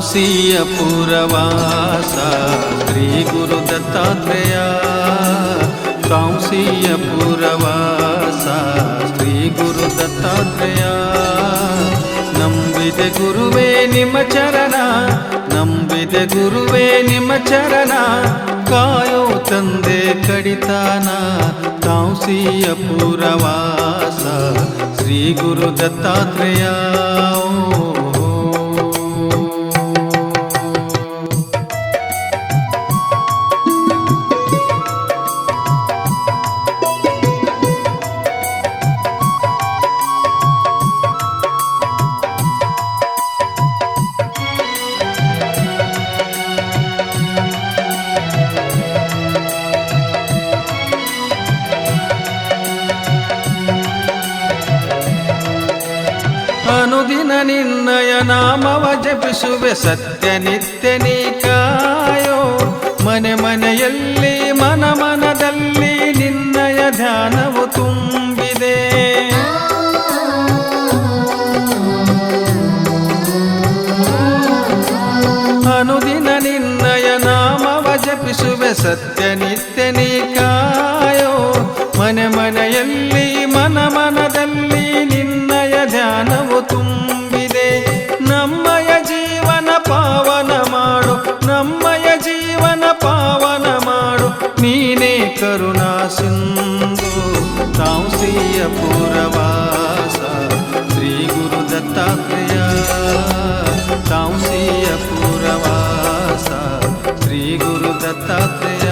ತಾಂಸೀಯ ಪುರವಾಸ ಶ್ರೀ ಗುರು ದತ್ತಾತ್ರೇಯ. ತಾಂಸೀಯ ಪುರವಾಸ ಶ್ರೀ ಗುರು ದತ್ತಾತ್ರೇಯ. ನಂಬಿದೆ ಗುರುವೇ ನಿಮ್ಮ ಚರಣ, ನಂಬಿದೆ ಗುರುವೇ ನಿಮ್ಮ ಚರಣ, ಕಾಯೋ ತಂದೆ ಕಡಿತಾನ. ತಾಂಸೀಯ ಪುರವಾಸ ಶ್ರೀ ಗುರು ದತ್ತಾತ್ರೇಯ. ಅನುದಿನ ನಿನ್ನಯ ನಾಮವ ಜಪಿಸುವೆ ಸತ್ಯ ನಿತ್ಯ ನೀ ಕಾಯೋ. ಮನೆ ಮನೆಯಲ್ಲಿ ಮನ ಮನದಲ್ಲಿ ನಿನ್ನಯ ಧ್ಯಾನವು ತುಂಬಿದೆ. ಅನುದಿನ ನಿನ್ನಯ ನಾಮವ ಜಪಿಸುವೆ ಸತ್ಯ ನಿತ್ಯ ನೀ ಕಾಯೋ. ಮನೆ ಮನೆಯಲ್ಲಿ ಮನ ಮನದಲ್ಲಿ ನಿನ್ನಯ ಧ್ಯಾನವು ತುಂಬಿದೆ. ನಮ್ಮಯ ಜೀವನ ಪಾವನ ಮಾಡು, ನಮ್ಮಯ ಜೀವನ ಪಾವನ ಮಾಡು, ನೀನೇ ಕರುಣಾ ಸಿಂಧು. ತಾಂಸೀಯ ಪುರವಾಸ ಶ್ರೀ ಗುರು ದತ್ತಾತ್ರೇಯ. ತಾಂಸೀಯ ಪುರವಾಸ ಶ್ರೀ ಗುರು ದತ್ತಾತ್ರೇಯ.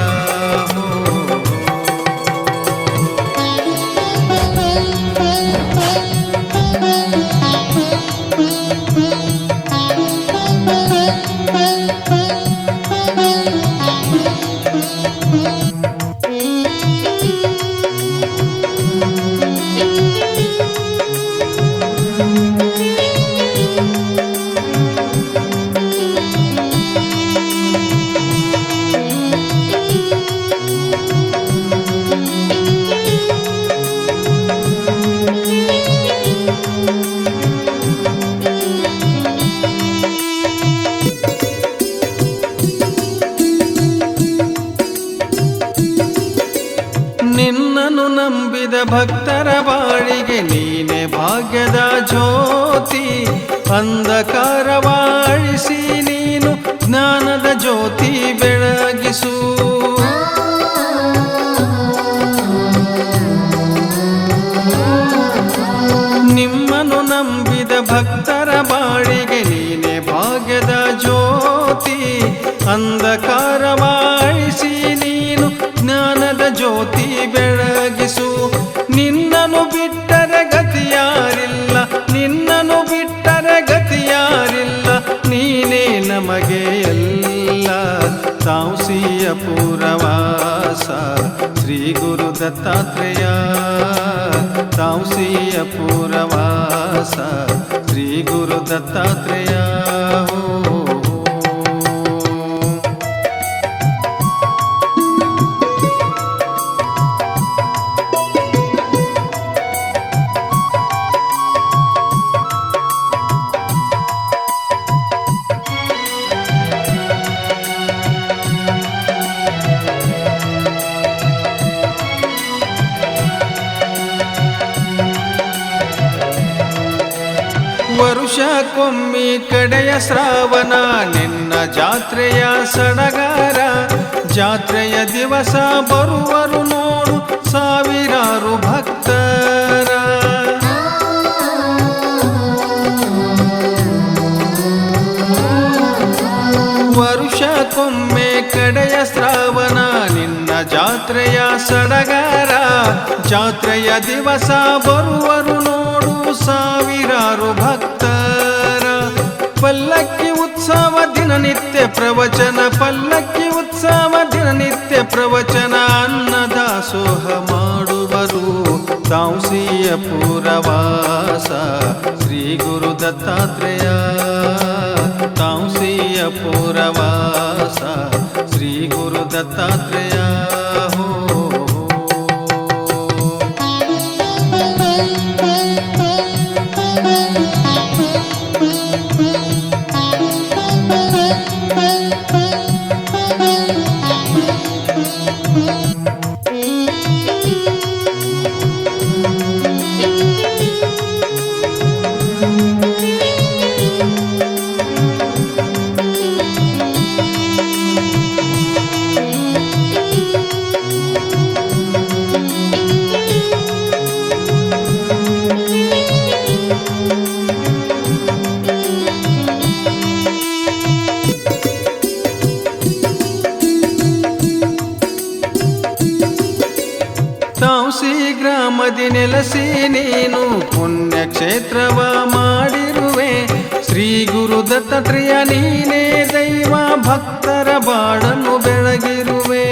ನಿನ್ನನ್ನು ನಂಬಿದ ಭಕ್ತರ ಬಾಳಿಗೆ ನೀನೆ ಭಾಗ್ಯದ ಜ್ಯೋತಿ. ಅಂಧಕಾರವ ಅಳಿಸಿ ನೀನು ಜ್ಞಾನದ ಜ್ಯೋತಿ ಬೆಳಗಿಸು. ನಿಮ್ಮನ್ನು ನಂಬಿದ ಭಕ್ತರ ಬಾಳಿಗೆ ನೀನೆ ಭಾಗ್ಯದ ಜ್ಯೋತಿ. ಅಂಧಕಾರವ ಅಳಿಸಿ ನೀನು ಜ್ಞಾನದ ಜ್ಯೋತಿ ಬೆಳಗಿಸು. ನಿನ್ನನ್ನು ಬಿಟ್ಟರೆ ಗತಿಯಾರಿಲ್ಲ, ನಿನ್ನನ್ನು ಬಿಟ್ಟರೆ ಗತಿಯಾರಿಲ್ಲ, ನೀನೇ ನಮಗೆ ಎಲ್ಲ. ತಾಂಸೀಯ ಪುರವಾಸ ಶ್ರೀ ಗುರು ದತ್ತಾತ್ರೇಯ. ತಾಂಸೀಯ ಪುರವಾಸ ಶ್ರೀ ಗುರು ದತ್ತಾತ್ರೇಯ. ವರುಷಕ್ಕೊಮ್ಮೆ ಕಡೆಯ ಶ್ರಾವಣ ನಿನ್ನ ಜಾತ್ರೆಯ ಸಡಗರ. ಜಾತ್ರೆಯ ದಿವಸ ಬರುವರು ನೋಡು ಸಾವಿರಾರು ಭಕ್ತರ. ವರುಷಕ್ಕೊಮ್ಮೆ ಕಡೆಯ ಶ್ರಾವಣ ನಿನ್ನ ಜಾತ್ರೆಯ ಸಡಗರ. ಜಾತ್ರೆಯ ದಿವಸ ಬರುವರು ನೋಡು ಸಾವಿರಾರು ಭಕ್ತರ. ಪಲ್ಲಕ್ಕಿ ಉತ್ಸವ ದಿನನಿತ್ಯ ಪ್ರವಚನ, ಪಲ್ಲಕ್ಕಿ ಉತ್ಸವ ದಿನನಿತ್ಯ ಪ್ರವಚನ. ಅನ್ನದಾಸೋಹ ಮಾಡುವರು ತಾಂಸೀಯ ಪುರವಾಸ ಶ್ರೀ ಗುರು ದತ್ತಾತ್ರೇಯ. ತಾಂಸೀಯ ಪುರವಾಸ ಶ್ರೀ ಗುರು ದತ್ತಾತ್ರೇಯ. ಗ್ರಾಮದಿ ನೆಲೆಸಿ ನೀನು ಪುಣ್ಯಕ್ಷೇತ್ರವ ಮಾಡಿರುವೆ. ಶ್ರೀ ಗುರು ದತ್ತಾತ್ರೇಯ ನೀನೇ ದೈವ, ಭಕ್ತರ ಬಾಳನ್ನು ಬೆಳಗಿರುವೆ.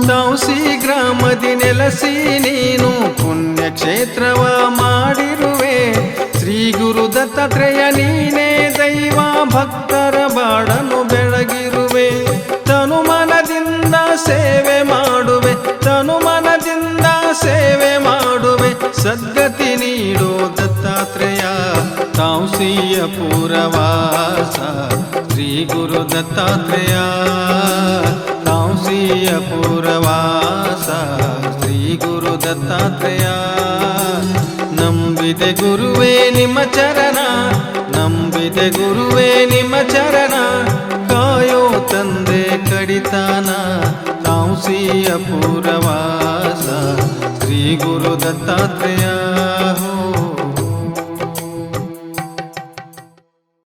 ತಾಂಸಿ ಗ್ರಾಮದಿ ನೆಲೆಸಿ ನೀನು ಪುಣ್ಯಕ್ಷೇತ್ರವ ಮಾಡಿರುವೆ. ಶ್ರೀ ಗುರು ದತ್ತಾತ್ರೇಯ ನೀನೇ ದೈವ, ಭಕ್ತರ ಬಾಳನ್ನು ಬೆಳಗಿರುವೆ. ತನುಮನದಿಂದ ಸೇವೆ ಮಾಡುವೆ, ತನುಮನದಿಂದ ಸೇವೆ ಮಾಡುವೆ. ಸದ್ಗತಿ ನೀಡೋ ದತ್ತಾತ್ರೇಯ ತಾಂಸಿಯ ಪುರವಾಸ. ಶ್ರೀ ಗುರು ದತ್ತಾತ್ರೇಯ ತಾಂಸಿಯ ಪುರವಾಸ. ಶ್ರೀ ಗುರು ದತ್ತಾತ್ರೇಯ ನಂಬಿದೆ ಗುರುವೇ ನಿಮ್ಮ ಚರಣ, ನಂಬಿದೆ ಗುರುವೇ ನಿಮ್ಮ ಚರಣ. ಕಾಯೋ ತಂದೆ ಕಡಿತಾನ ತಾಂಸಿಯ ಪುರವಾಸ. ಶ್ರೀ ಗುರು ದತ್ತಾತ್ರೇಯ